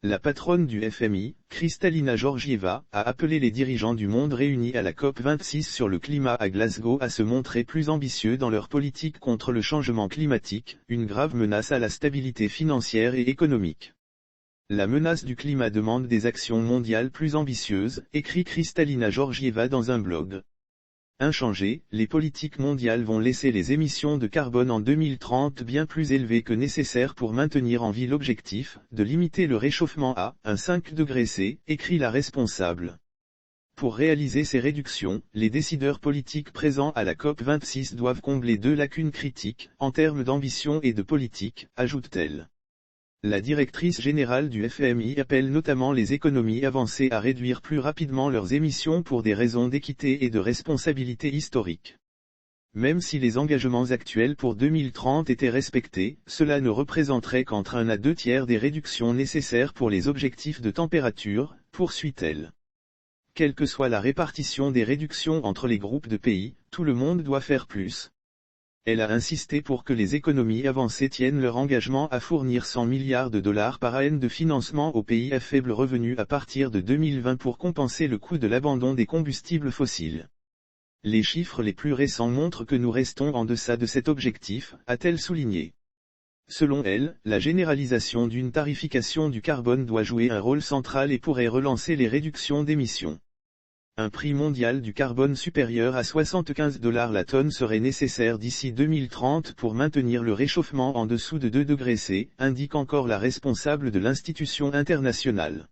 La patronne du FMI, Kristalina Georgieva, a appelé les dirigeants du monde réunis à la COP26 sur le climat à Glasgow à se montrer plus ambitieux dans leur politique contre le changement climatique, une grave menace à la stabilité financière et économique. La menace du climat demande des actions mondiales plus ambitieuses, écrit Kristalina Georgieva dans un blog. Inchangées, les politiques mondiales vont laisser les émissions de carbone en 2030 bien plus élevées que nécessaire pour maintenir en vie l'objectif de limiter le réchauffement à 1,5 degrés C, écrit la responsable. Pour réaliser ces réductions, les décideurs politiques présents à la COP26 doivent combler deux lacunes critiques, en termes d'ambition et de politique, ajoute-t-elle. La directrice générale du FMI appelle notamment les économies avancées à réduire plus rapidement leurs émissions pour des raisons d'équité et de responsabilité historique. Même si les engagements actuels pour 2030 étaient respectés, cela ne représenterait qu'entre 1 à 2 tiers des réductions nécessaires pour les objectifs de température, poursuit-elle. Quelle que soit la répartition des réductions entre les groupes de pays, tout le monde doit faire plus. Elle a insisté pour que les économies avancées tiennent leur engagement à fournir 100 milliards de dollars par an de financement aux pays à faible revenu à partir de 2020 pour compenser le coût de l'abandon des combustibles fossiles. Les chiffres les plus récents montrent que nous restons en deçà de cet objectif, a-t-elle souligné. Selon elle, la généralisation d'une tarification du carbone doit jouer un rôle central et pourrait relancer les réductions d'émissions. Un prix mondial du carbone supérieur à 75 $ la tonne serait nécessaire d'ici 2030 pour maintenir le réchauffement en dessous de 2 degrés C, indique encore la responsable de l'institution internationale.